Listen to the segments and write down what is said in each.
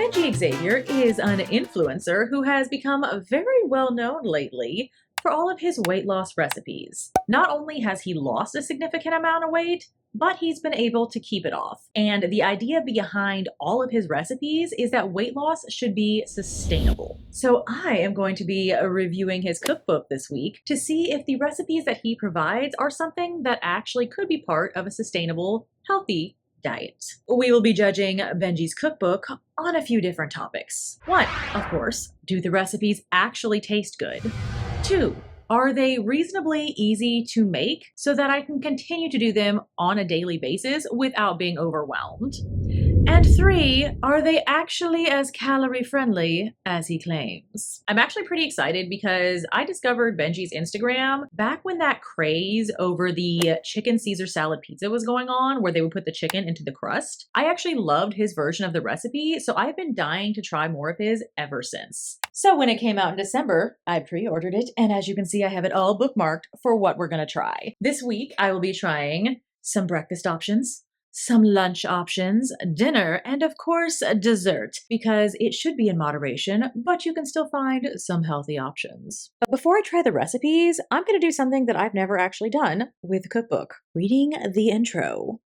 Benji Xavier is an influencer who has become very well known lately for all of his weight loss recipes. Not only has he lost a significant amount of weight, but he's been able to keep it off. And the idea behind all of his recipes is that weight loss should be sustainable. So I am going to be reviewing his cookbook this week to see if the recipes that he provides are something that actually could be part of a sustainable, healthy diet. We will be judging Benji's cookbook on a few different topics. 1, of course, do the recipes actually taste good? 2, are they reasonably easy to make so that I can continue to do them on a daily basis without being overwhelmed? And 3, are they actually as calorie friendly as he claims? I'm actually pretty excited because I discovered Benji's Instagram back when that craze over the chicken Caesar salad pizza was going on, where they would put the chicken into the crust. I actually loved his version of the recipe, so I've been dying to try more of his ever since. So when it came out in December, I pre-ordered it, and as you can see, I have it all bookmarked for what we're gonna try. This week, I will be trying some breakfast options, some lunch options, dinner, and of course, dessert, because it should be in moderation, but you can still find some healthy options. But before I try the recipes, I'm going to do something that I've never actually done with the cookbook, reading the intro.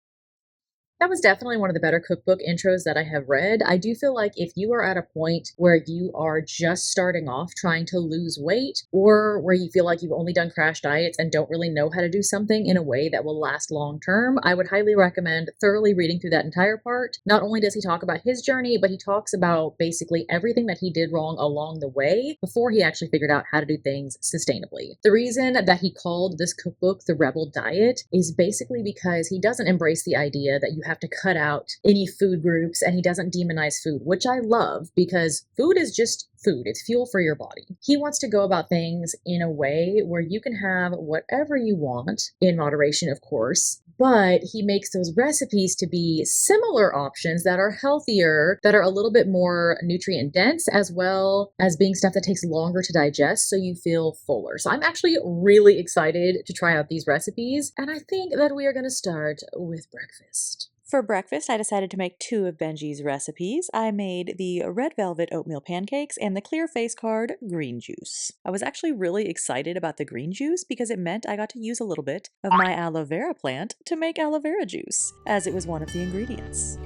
That was definitely one of the better cookbook intros that I have read. I do feel like if you are at a point where you are just starting off trying to lose weight, or where you feel like you've only done crash diets and don't really know how to do something in a way that will last long term, I would highly recommend thoroughly reading through that entire part. Not only does he talk about his journey, but he talks about basically everything that he did wrong along the way before he actually figured out how to do things sustainably. The reason that he called this cookbook the Rebel Diet is basically because he doesn't embrace the idea that you have to cut out any food groups, and he doesn't demonize food, which I love because food is just food. It's fuel for your body. He wants to go about things in a way where you can have whatever you want, in moderation, of course, but he makes those recipes to be similar options that are healthier, that are a little bit more nutrient dense, as well as being stuff that takes longer to digest so you feel fuller. So I'm actually really excited to try out these recipes, and I think that we are going to start with breakfast. For breakfast, I decided to make 2 of Benji's recipes. I made the red velvet oatmeal pancakes and the clear face card green juice. I was actually really excited about the green juice because it meant I got to use a little bit of my aloe vera plant to make aloe vera juice, as it was one of the ingredients.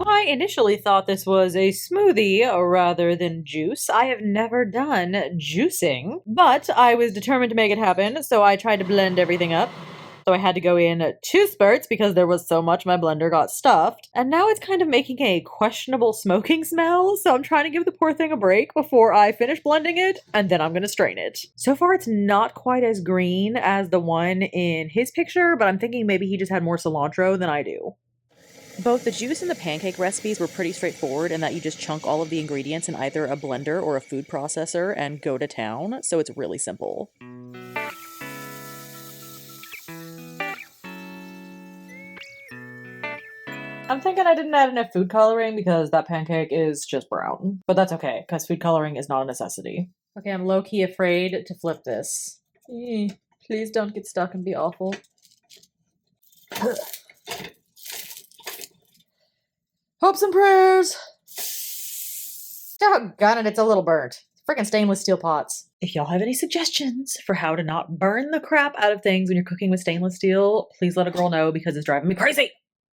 I initially thought this was a smoothie rather than juice. I have never done juicing, but I was determined to make it happen, so I tried to blend everything up. So I had to go in 2 spurts because there was so much my blender got stuffed. And now it's kind of making a questionable smoking smell, so I'm trying to give the poor thing a break before I finish blending it, and then I'm gonna strain it. So far it's not quite as green as the one in his picture, but I'm thinking maybe he just had more cilantro than I do. Both the juice and the pancake recipes were pretty straightforward in that you just chunk all of the ingredients in either a blender or a food processor and go to town, so it's really simple. I'm thinking I didn't add enough food coloring because that pancake is just brown. But that's okay, because food coloring is not a necessity. Okay, I'm low-key afraid to flip this. Please don't get stuck and be awful. Hopes and prayers! Doggone it, it's a little burnt. Freaking stainless steel pots. If y'all have any suggestions for how to not burn the crap out of things when you're cooking with stainless steel, please let a girl know because it's driving me crazy!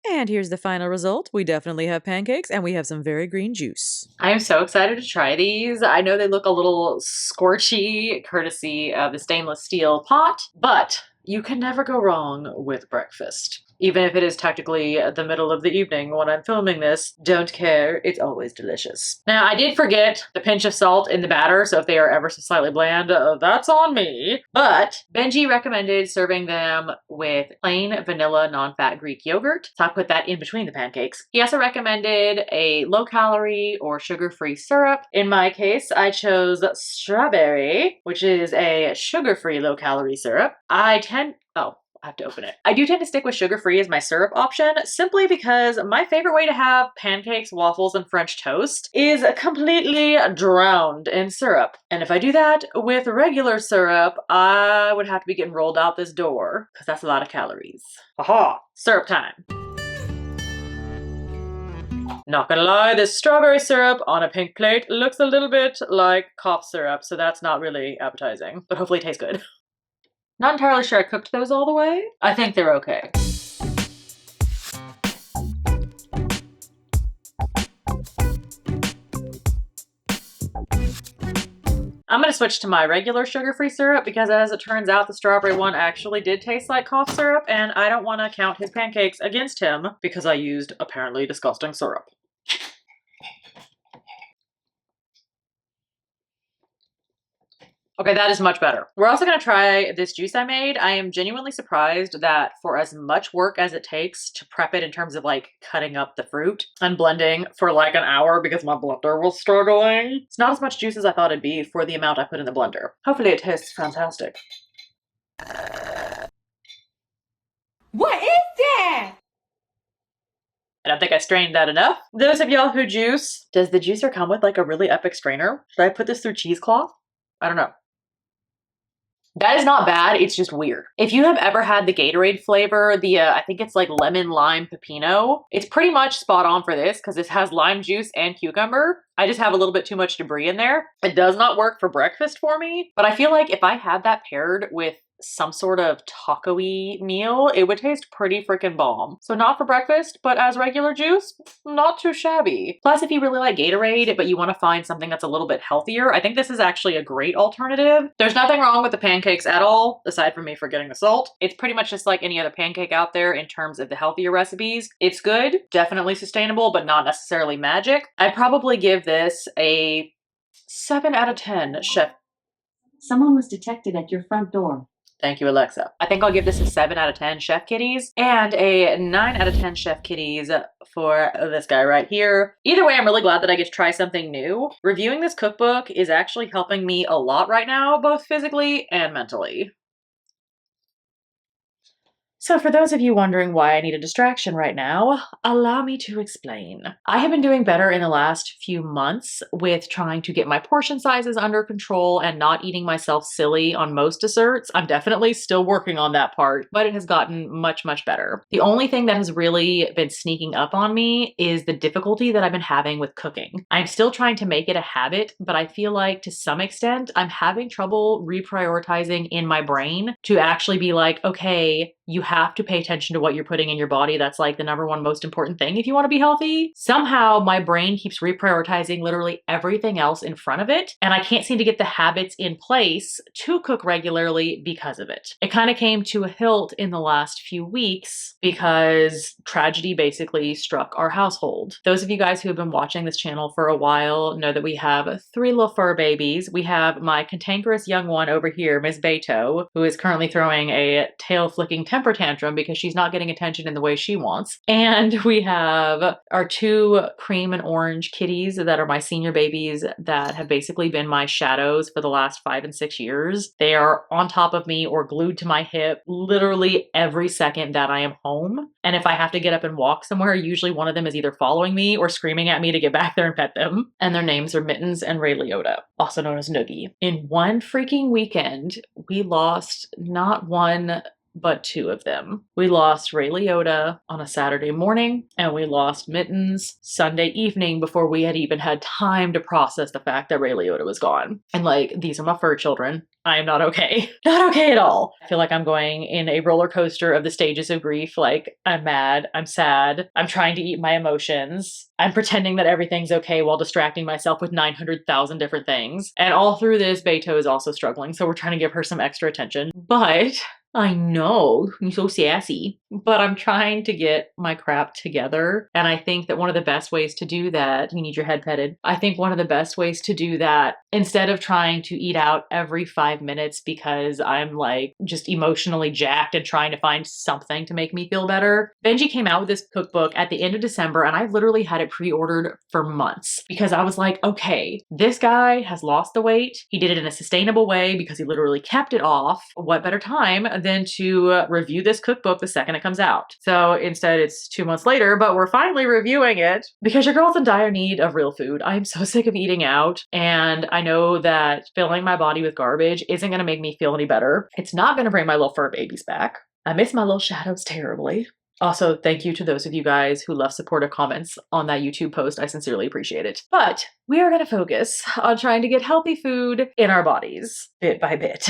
And here's the final result. We definitely have pancakes, and we have some very green juice. I am so excited to try these. I know they look a little scorchy, courtesy of the stainless steel pot, but you can never go wrong with breakfast. Even if it is technically the middle of the evening when I'm filming this, don't care, it's always delicious. Now, I did forget the pinch of salt in the batter, so if they are ever so slightly bland, that's on me. But Benji recommended serving them with plain vanilla non-fat Greek yogurt, so I put that in between the pancakes. He also recommended a low-calorie or sugar-free syrup. In my case, I chose strawberry, which is a sugar-free low-calorie syrup. I have to open it. I do tend to stick with sugar-free as my syrup option, simply because my favorite way to have pancakes, waffles, and French toast is completely drowned in syrup. And if I do that with regular syrup, I would have to be getting rolled out this door, because that's a lot of calories. Aha! Syrup time. Not gonna lie, this strawberry syrup on a pink plate looks a little bit like cough syrup, so that's not really appetizing, but hopefully it tastes good. Not entirely sure I cooked those all the way. I think they're okay. I'm gonna switch to my regular sugar-free syrup because as it turns out, the strawberry one actually did taste like cough syrup, and I don't want to count his pancakes against him because I used apparently disgusting syrup. Okay, that is much better. We're also gonna try this juice I made. I am genuinely surprised that for as much work as it takes to prep it in terms of like cutting up the fruit and blending for like an hour because my blender was struggling, it's not as much juice as I thought it'd be for the amount I put in the blender. Hopefully it tastes fantastic. What is that? I don't think I strained that enough. Those of y'all who juice, does the juicer come with like a really epic strainer? Should I put this through cheesecloth? I don't know. That is not bad, it's just weird. If you have ever had the Gatorade flavor, I think it's like lemon lime pepino, it's pretty much spot on for this because this has lime juice and cucumber. I just have a little bit too much debris in there. It does not work for breakfast for me, but I feel like if I had that paired with some sort of taco-y meal, it would taste pretty freaking bomb. So not for breakfast, but as regular juice, not too shabby. Plus, if you really like Gatorade, but you want to find something that's a little bit healthier, I think this is actually a great alternative. There's nothing wrong with the pancakes at all, aside from me forgetting the salt. It's pretty much just like any other pancake out there in terms of the healthier recipes. It's good, definitely sustainable, but not necessarily magic. I'd probably give this a 7 out of 10, chef. Someone was detected at your front door. Thank you, Alexa. I think I'll give this a 7 out of 10 Chef Kitties and a 9 out of 10 Chef Kitties for this guy right here. Either way, I'm really glad that I get to try something new. Reviewing this cookbook is actually helping me a lot right now, both physically and mentally. So for those of you wondering why I need a distraction right now, allow me to explain. I have been doing better in the last few months with trying to get my portion sizes under control and not eating myself silly on most desserts. I'm definitely still working on that part, but it has gotten much, much better. The only thing that has really been sneaking up on me is the difficulty that I've been having with cooking. I'm still trying to make it a habit, but I feel like to some extent, I'm having trouble reprioritizing in my brain to actually be like, okay, you have to pay attention to what you're putting in your body. That's like the #1 most important thing if you want to be healthy. Somehow my brain keeps reprioritizing literally everything else in front of it, and I can't seem to get the habits in place to cook regularly because of it. It kind of came to a hilt in the last few weeks because tragedy basically struck our household. Those of you guys who have been watching this channel for a while know that we have 3 little fur babies. We have my cantankerous young one over here, Miss Beto, who is currently throwing a tail-flicking temper tantrum because she's not getting attention in the way she wants. And we have our 2 cream and orange kitties that are my senior babies that have basically been my shadows for the last 5 and 6 years. They are on top of me or glued to my hip literally every second that I am home. And if I have to get up and walk somewhere, usually one of them is either following me or screaming at me to get back there and pet them. And their names are Mittens and Ray Liotta, also known as Noogie. In one freaking weekend, we lost not one, but 2 of them. We lost Ray Liotta on a Saturday morning, and we lost Mittens Sunday evening before we had even had time to process the fact that Ray Liotta was gone. And like, these are my fur children. I am not okay. Not okay at all. I feel like I'm going in a roller coaster of the stages of grief. Like, I'm mad, I'm sad, I'm trying to eat my emotions. I'm pretending that everything's okay while distracting myself with 900,000 different things. And all through this, Beto is also struggling, so we're trying to give her some extra attention. But I know, you're so sassy, but I'm trying to get my crap together. And I think that one of the best ways to do that, you need your head petted. I think one of the best ways to do that, instead of trying to eat out every 5 minutes because I'm like just emotionally jacked and trying to find something to make me feel better. Benji came out with this cookbook at the end of December, and I literally had it pre-ordered for months because I was like, okay, this guy has lost the weight. He did it in a sustainable way because he literally kept it off. What better time than to review this cookbook the second it comes out? So instead it's 2 months later, but we're finally reviewing it because your girl's in dire need of real food. I'm so sick of eating out, and I know that filling my body with garbage isn't going to make me feel any better. It's not going to bring my little fur babies back. I miss my little shadows terribly. Also, thank you to those of you guys who left supportive comments on that YouTube post. I sincerely appreciate it. But we are going to focus on trying to get healthy food in our bodies bit by bit.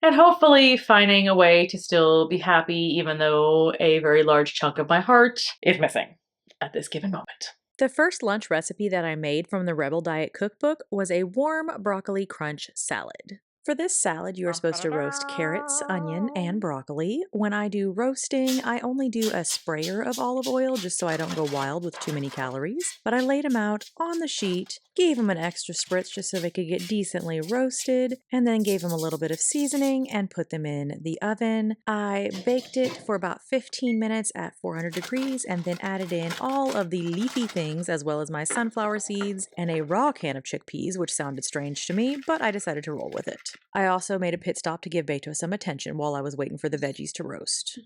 And hopefully finding a way to still be happy even though a very large chunk of my heart is missing at this given moment. The first lunch recipe that I made from the Rebel Diet Cookbook was a warm broccoli crunch salad. For this salad, you are supposed to roast carrots, onion, and broccoli. When I do roasting, I only do a sprayer of olive oil just so I don't go wild with too many calories. But I laid them out on the sheet, gave them an extra spritz just so they could get decently roasted, and then gave them a little bit of seasoning and put them in the oven. I baked it for about 15 minutes at 400 degrees and then added in all of the leafy things as well as my sunflower seeds and a raw can of chickpeas, which sounded strange to me, but I decided to roll with it. I also made a pit stop to give Beto some attention while I was waiting for the veggies to roast.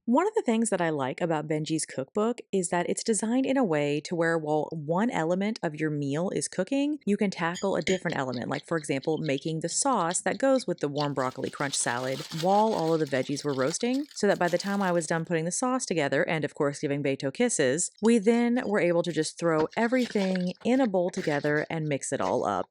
One of the things that I like about Benji's cookbook is that it's designed in a way to where while one element of your meal is cooking, you can tackle a different element, like for example, making the sauce that goes with the warm broccoli crunch salad while all of the veggies were roasting, so that by the time I was done putting the sauce together, and of course giving Beto kisses, we then were able to just throw everything in a bowl together and mix it all up.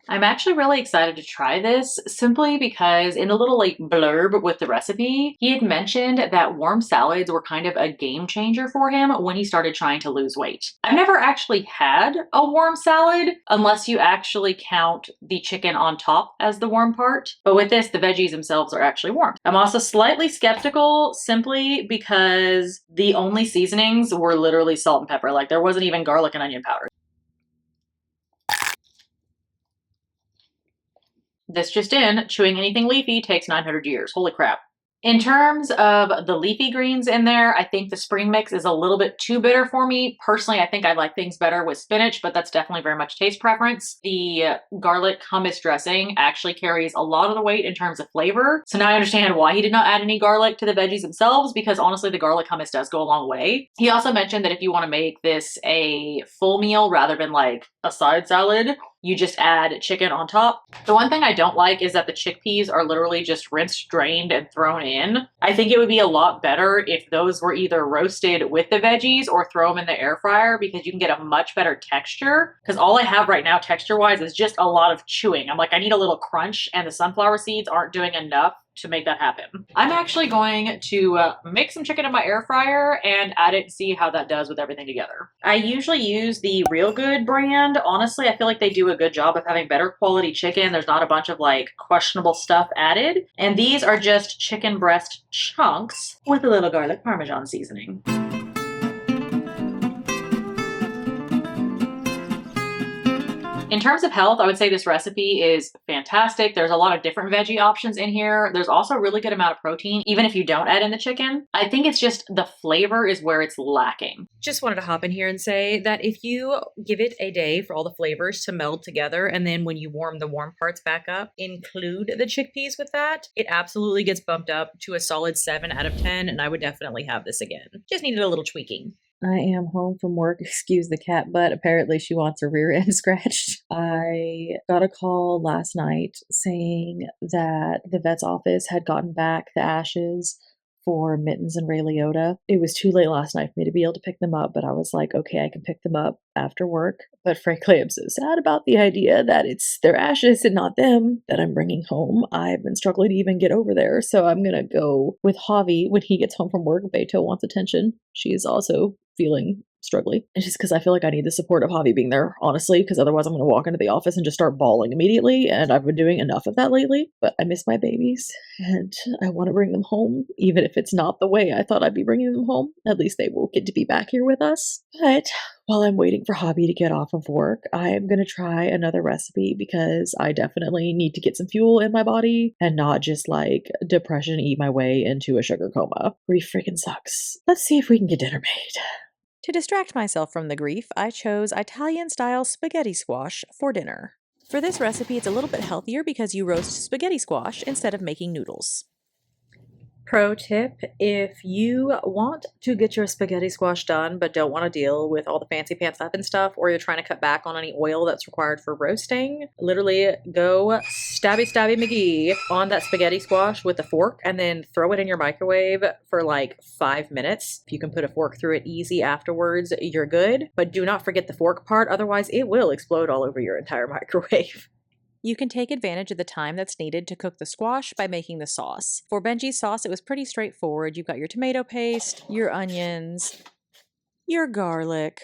I'm actually really excited to try this simply because in the little blurb with the recipe, he had mentioned that warm salads were kind of a game changer for him when he started trying to lose weight. I've never actually had a warm salad unless you actually count the chicken on top as the warm part. But with this, the veggies themselves are actually warm. I'm also slightly skeptical simply because the only seasonings were literally salt and pepper. Like there wasn't even garlic and onion powder. This just in, chewing anything leafy takes 900 years. Holy crap. In terms of the leafy greens in there, I think the spring mix is a little bit too bitter for me. Personally, I think I like things better with spinach, but that's definitely very much taste preference. The garlic hummus dressing actually carries a lot of the weight in terms of flavor. So now I understand why he did not add any garlic to the veggies themselves, because honestly, the garlic hummus does go a long way. He also mentioned that if you want to make this a full meal rather than like a side salad, you just add chicken on top. The one thing I don't like is that the chickpeas are literally just rinsed, drained, and thrown in. I think it would be a lot better if those were either roasted with the veggies or throw them in the air fryer, because you can get a much better texture. Because all I have right now texture-wise is just a lot of chewing. I'm like, I need a little crunch, and the sunflower seeds aren't doing enough to make that happen. I'm actually going to make some chicken in my air fryer and add it and see how that does with everything together. I usually use the Real Good brand. Honestly, I feel like they do a good job of having better quality chicken. There's not a bunch of like questionable stuff added. And these are just chicken breast chunks with a little garlic parmesan seasoning. In terms of health, I would say this recipe is fantastic. There's a lot of different veggie options in here. There's also a really good amount of protein, even if you don't add in the chicken. I think it's just the flavor is where it's lacking. Just wanted to hop in here and say that if you give it a day for all the flavors to meld together, and then when you warm the warm parts back up, include the chickpeas with that, it absolutely gets bumped up to a solid 7 out of 10, and I would definitely have this again. Just needed a little tweaking. I am home from work. Excuse the cat butt. Apparently she wants her rear end scratched. I got a call last night saying that the vet's office had gotten back the ashes for Mittens and Ray Liotta. It was too late last night for me to be able to pick them up, but I was like, okay, I can pick them up after work. But frankly, I'm so sad about the idea that it's their ashes and not them that I'm bringing home. I've been struggling to even get over there, so I'm gonna go with Javi when he gets home from work. Beto wants attention. She is also feeling struggling. And just because I feel like I need the support of Javi being there, honestly, because otherwise I'm going to walk into the office and just start bawling immediately, and I've been doing enough of that lately. But I miss my babies, and I want to bring them home, even if it's not the way I thought I'd be bringing them home. At least they will get to be back here with us. But while I'm waiting for Javi to get off of work, I am going to try another recipe because I definitely need to get some fuel in my body and not just like depression eat my way into a sugar coma. Grief freaking sucks. Let's see if we can get dinner made. To distract myself from the grief, I chose Italian-style spaghetti squash for dinner. For this recipe, it's a little bit healthier because you roast spaghetti squash instead of making noodles. Pro tip, if you want to get your spaghetti squash done but don't want to deal with all the fancy pants oven stuff, or you're trying to cut back on any oil that's required for roasting, literally go stabby stabby McGee on that spaghetti squash with a fork and then throw it in your microwave for like 5 minutes. If you can put a fork through it easy afterwards, you're good. But do not forget the fork part, otherwise it will explode all over your entire microwave. You can take advantage of the time that's needed to cook the squash by making the sauce. For Benji's sauce, it was pretty straightforward. You've got your tomato paste, your onions, your garlic.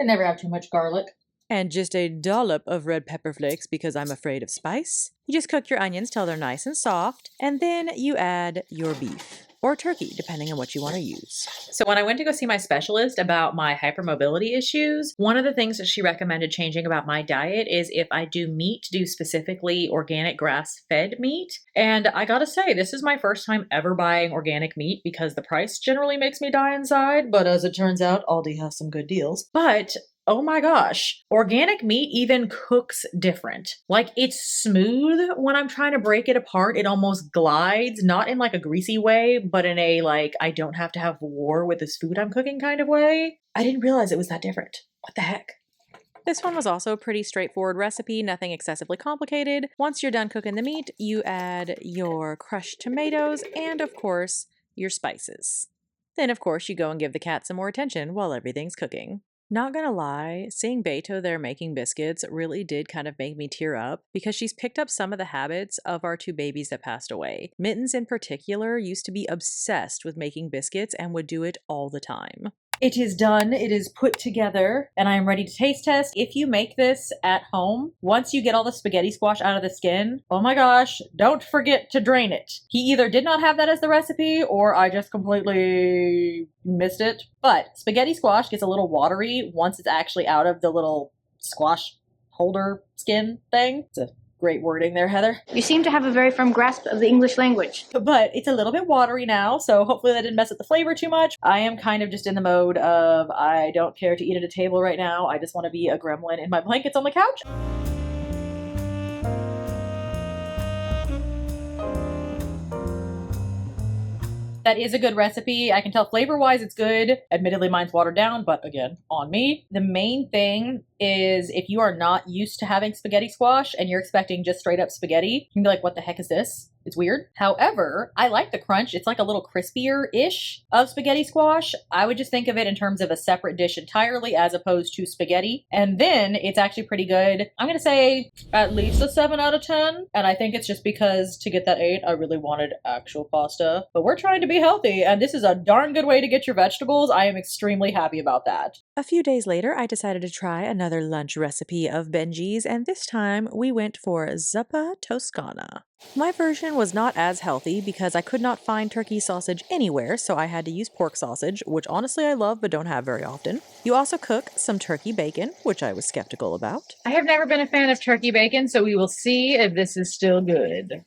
I never have too much garlic. And just a dollop of red pepper flakes because I'm afraid of spice. You just cook your onions till they're nice and soft, and then you add your beef. Or turkey, depending on what you want to use. So when I went to go see my specialist about my hypermobility issues, one of the things that she recommended changing about my diet is if I do meat, do specifically organic grass-fed meat. And I gotta say, this is my first time ever buying organic meat because the price generally makes me die inside. But as it turns out, Aldi has some good deals. But oh my gosh, organic meat even cooks different. Like, it's smooth when I'm trying to break it apart. It almost glides, not in like a greasy way, but in a like, I don't have to have war with this food I'm cooking kind of way. I didn't realize it was that different. What the heck? This one was also a pretty straightforward recipe, nothing excessively complicated. Once you're done cooking the meat, you add your crushed tomatoes and, of course, your spices. Then, of course, you go and give the cat some more attention while everything's cooking. Not gonna lie, seeing Beto there making biscuits really did kind of make me tear up because she's picked up some of the habits of our 2 babies that passed away. Mittens in particular used to be obsessed with making biscuits and would do it all the time. It is done, it is put together, and I am ready to taste test. If you make this at home, once you get all the spaghetti squash out of the skin, oh my gosh, don't forget to drain it. He either did not have that as the recipe, or I just completely missed it. But spaghetti squash gets a little watery once it's actually out of the little squash holder skin thing. It's a great wording there, Heather. You seem to have a very firm grasp of the English language. But it's a little bit watery now, so hopefully that didn't mess up the flavor too much. I am kind of just in the mode of I don't care to eat at a table right now. I just want to be a gremlin in my blankets on the couch. That is a good recipe. I can tell flavor-wise it's good. Admittedly, mine's watered down, but again, on me. The main thing is if you are not used to having spaghetti squash and you're expecting just straight up spaghetti, you can be like, what the heck is this? It's weird. However, I like the crunch. It's like a little crispier-ish of spaghetti squash. I would just think of it in terms of a separate dish entirely as opposed to spaghetti. And then it's actually pretty good. I'm going to say at least a 7 out of 10. And I think it's just because to get that 8, I really wanted actual pasta. But we're trying to be healthy, and this is a darn good way to get your vegetables. I am extremely happy about that. A few days later, I decided to try another lunch recipe of Benji's, and this time we went for zuppa toscana. My version was not as healthy because I could not find turkey sausage anywhere, so I had to use pork sausage, which honestly I love but don't have very often. You also cook some turkey bacon, which I was skeptical about. I have never been a fan of turkey bacon, so we will see if this is still good.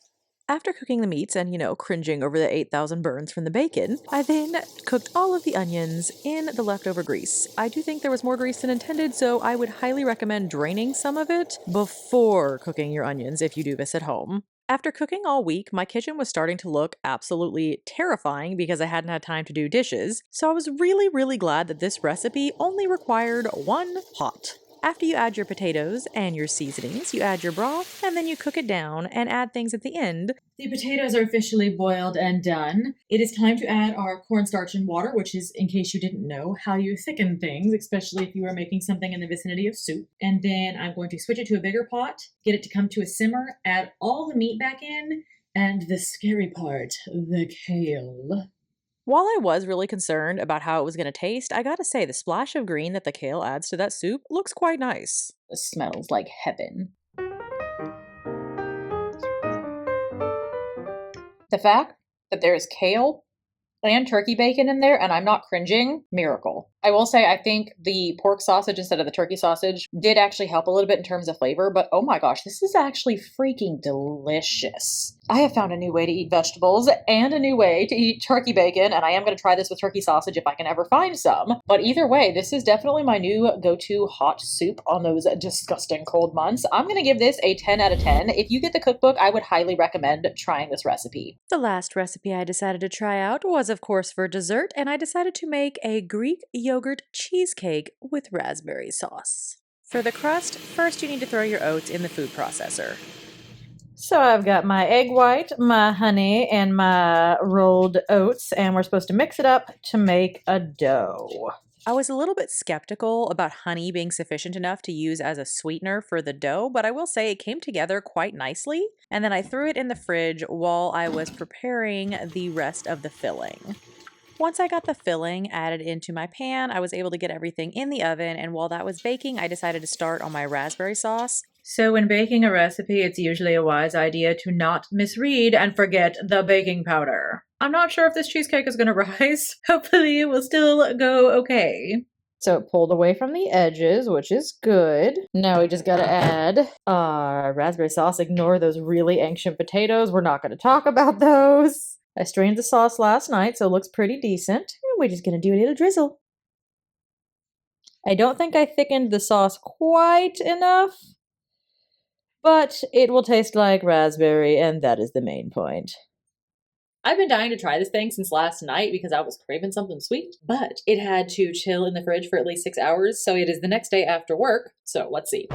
After cooking the meats and, cringing over the 8,000 burns from the bacon, I then cooked all of the onions in the leftover grease. I do think there was more grease than intended, so I would highly recommend draining some of it before cooking your onions if you do this at home. After cooking all week, my kitchen was starting to look absolutely terrifying because I hadn't had time to do dishes, so I was really, really glad that this recipe only required 1 pot. After you add your potatoes and your seasonings, you add your broth, and then you cook it down and add things at the end. The potatoes are officially boiled and done. It is time to add our cornstarch and water, which is, in case you didn't know, how you thicken things, especially if you are making something in the vicinity of soup. And then I'm going to switch it to a bigger pot, get it to come to a simmer, add all the meat back in, and the scary part, the kale. While I was really concerned about how it was going to taste, I gotta say the splash of green that the kale adds to that soup looks quite nice. It smells like heaven. The fact that there is kale and turkey bacon in there and I'm not cringing, miracle. I will say, I think the pork sausage instead of the turkey sausage did actually help a little bit in terms of flavor, but oh my gosh, this is actually freaking delicious. I have found a new way to eat vegetables and a new way to eat turkey bacon, and I am going to try this with turkey sausage if I can ever find some. But either way, this is definitely my new go-to hot soup on those disgusting cold months. I'm going to give this a 10 out of 10. If you get the cookbook, I would highly recommend trying this recipe. The last recipe I decided to try out was, of course, for dessert, and I decided to make a Greek yogurt cheesecake with raspberry sauce. For the crust, first you need to throw your oats in the food processor. So I've got my egg white, my honey, and my rolled oats, and we're supposed to mix it up to make a dough. I was a little bit skeptical about honey being sufficient enough to use as a sweetener for the dough, but I will say it came together quite nicely, and then I threw it in the fridge while I was preparing the rest of the filling. Once I got the filling added into my pan, I was able to get everything in the oven, and while that was baking, I decided to start on my raspberry sauce. So when baking a recipe, it's usually a wise idea to not misread and forget the baking powder. I'm not sure if this cheesecake is going to rise. Hopefully it will still go okay. So it pulled away from the edges, which is good. Now we just gotta add our raspberry sauce. Ignore those really ancient potatoes. We're not going to talk about those. I strained the sauce last night, so it looks pretty decent. And we're just going to do a little drizzle. I don't think I thickened the sauce quite enough, but it will taste like raspberry, and that is the main point. I've been dying to try this thing since last night because I was craving something sweet, but it had to chill in the fridge for at least 6 hours, so it is the next day after work, so let's see.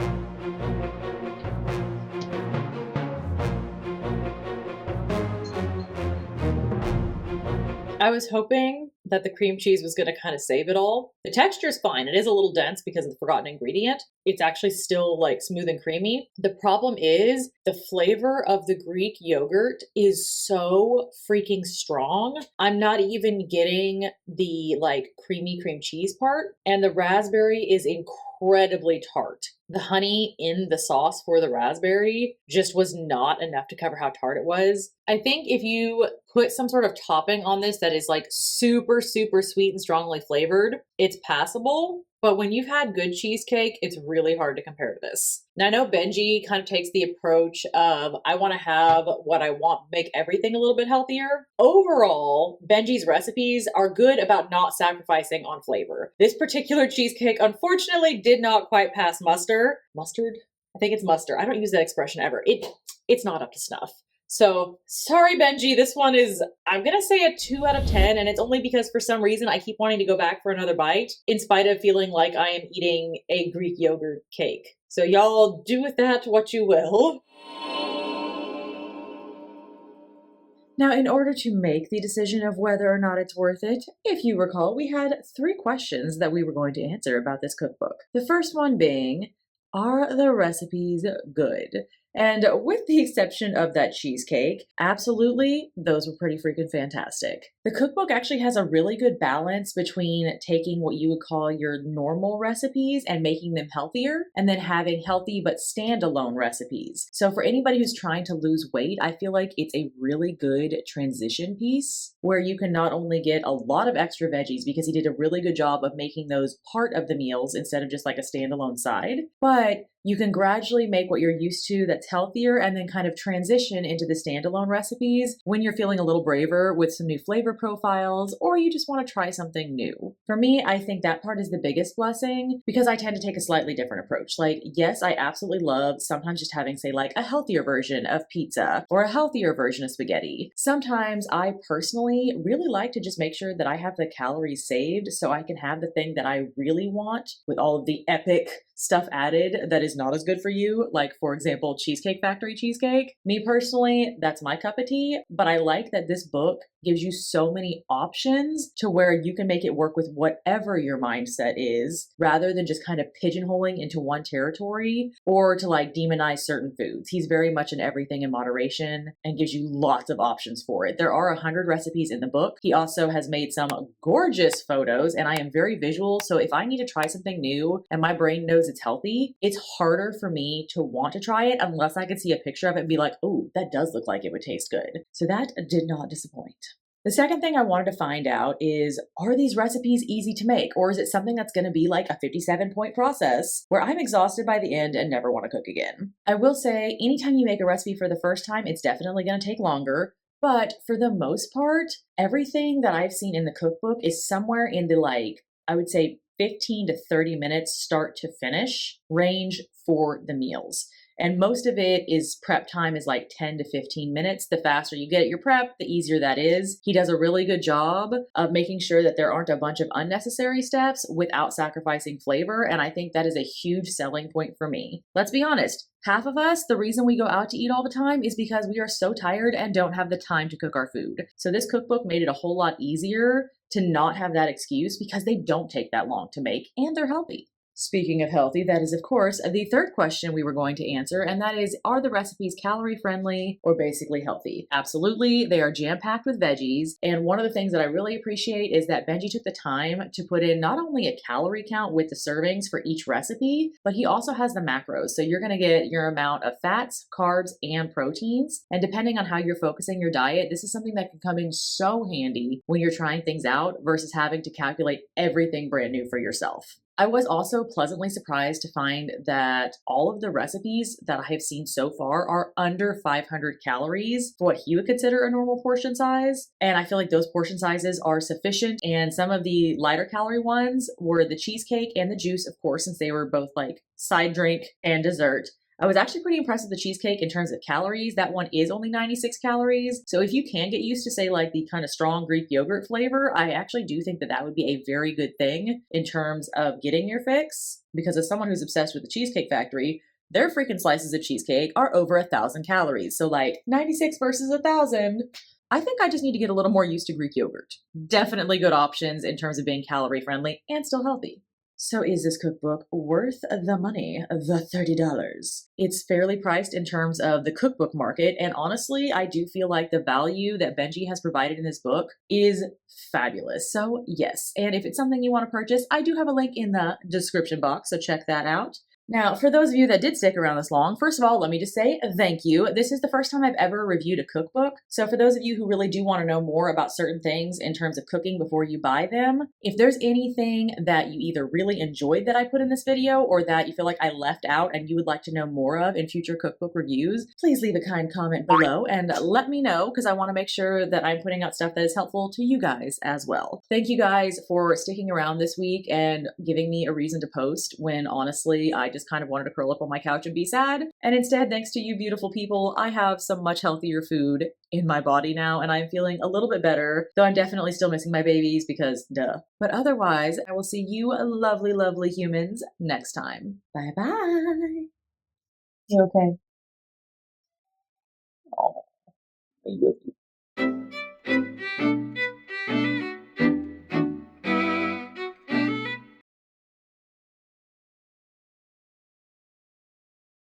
I was hoping that the cream cheese was going to kind of save it all. The texture is fine. It is a little dense because of the forgotten ingredient. It's actually still like smooth and creamy. The problem is the flavor of the Greek yogurt is so freaking strong. I'm not even getting the like creamy cream cheese part, and the raspberry is incredibly tart. The honey in the sauce for the raspberry just was not enough to cover how tart it was. I think if you put some sort of topping on this that is like super, super sweet and strongly flavored, it's passable. But when you've had good cheesecake, it's really hard to compare to this. Now, I know Benji kind of takes the approach of, I want to have what I want, make everything a little bit healthier. Overall, Benji's recipes are good about not sacrificing on flavor. This particular cheesecake, unfortunately, did not quite pass muster. Mustard? I think it's muster. I don't use that expression ever. It's not up to snuff. So, sorry Benji, this one is, I'm gonna say a 2 out of 10, and it's only because for some reason I keep wanting to go back for another bite, in spite of feeling like I am eating a Greek yogurt cake. So y'all do with that what you will. Now, in order to make the decision of whether or not it's worth it, if you recall, we had 3 questions that we were going to answer about this cookbook. The first one being, are the recipes good? And with the exception of that cheesecake, absolutely, those were pretty freaking fantastic. The cookbook actually has a really good balance between taking what you would call your normal recipes and making them healthier, and then having healthy but standalone recipes. So for anybody who's trying to lose weight, I feel like it's a really good transition piece where you can not only get a lot of extra veggies because he did a really good job of making those part of the meals instead of just like a standalone side, but you can gradually make what you're used to that's healthier and then kind of transition into the standalone recipes when you're feeling a little braver with some new flavor profiles, or you just want to try something new. For me, I think that part is the biggest blessing because I tend to take a slightly different approach. Like, yes, I absolutely love sometimes just having, say, like a healthier version of pizza or a healthier version of spaghetti. Sometimes I personally really like to just make sure that I have the calories saved so I can have the thing that I really want with all of the epic stuff added that is not as good for you, like for example Cheesecake Factory cheesecake. Me personally, that's my cup of tea, but I like that this book gives you so many options to where you can make it work with whatever your mindset is, rather than just kind of pigeonholing into one territory or to like demonize certain foods. He's very much in everything in moderation and gives you lots of options for it. There are 100 recipes in the book. He also has made some gorgeous photos, and I am very visual, so if I need to try something new and my brain knows it's healthy, it's harder for me to want to try it unless I can see a picture of it and be like, oh, that does look like it would taste good. So that did not disappoint. The second thing I wanted to find out is, are these recipes easy to make, or is it something that's going to be like a 57-point process where I'm exhausted by the end and never want to cook again? I will say, anytime you make a recipe for the first time, it's definitely going to take longer. But for the most part, everything that I've seen in the cookbook is somewhere in the I would say 15 to 30 minutes start to finish range for the meals. And most of it is prep time is like 10 to 15 minutes. The faster you get at your prep, the easier that is. He does a really good job of making sure that there aren't a bunch of unnecessary steps without sacrificing flavor. And I think that is a huge selling point for me. Let's be honest. Half of us, the reason we go out to eat all the time is because we are so tired and don't have the time to cook our food. So this cookbook made it a whole lot easier to not have that excuse because they don't take that long to make and they're healthy. Speaking of healthy, that is, of course, the third question we were going to answer, and that is, are the recipes calorie friendly or basically healthy? Absolutely. They are jam-packed with veggies, and one of the things that I really appreciate is that Benji took the time to put in not only a calorie count with the servings for each recipe, but he also has the macros. So you're going to get your amount of fats, carbs, and proteins, and depending on how you're focusing your diet, this is something that can come in so handy when you're trying things out versus having to calculate everything brand new for yourself. I was also pleasantly surprised to find that all of the recipes that I have seen so far are under 500 calories for what he would consider a normal portion size. And I feel like those portion sizes are sufficient. And some of the lighter calorie ones were the cheesecake and the juice, of course, since they were both like side drink and dessert. I was actually pretty impressed with the cheesecake in terms of calories. That one is only 96 calories. So if you can get used to, say, like the kind of strong Greek yogurt flavor, I actually do think that that would be a very good thing in terms of getting your fix. Because as someone who's obsessed with the Cheesecake Factory, their freaking slices of cheesecake are over 1,000 calories. So like 96 versus 1,000. I think I just need to get a little more used to Greek yogurt. Definitely good options in terms of being calorie friendly and still healthy. So is this cookbook worth the money, the $30? It's fairly priced in terms of the cookbook market, and honestly, I do feel like the value that Benji has provided in this book is fabulous. So yes, and if it's something you want to purchase, I do have a link in the description box, so check that out. Now, for those of you that did stick around this long, first of all, let me just say thank you. This is the first time I've ever reviewed a cookbook. So for those of you who really do want to know more about certain things in terms of cooking before you buy them, if there's anything that you either really enjoyed that I put in this video or that you feel like I left out and you would like to know more of in future cookbook reviews, please leave a kind comment below and let me know because I want to make sure that I'm putting out stuff that is helpful to you guys as well. Thank you guys for sticking around this week and giving me a reason to post when honestly I just kind of wanted to curl up on my couch and be sad. And instead, thanks to you beautiful people, I have some much healthier food in my body now and I'm feeling a little bit better, though I'm definitely still missing my babies because duh. But otherwise, I will see you lovely, lovely humans next time. Bye bye. You okay? Oh, I love you.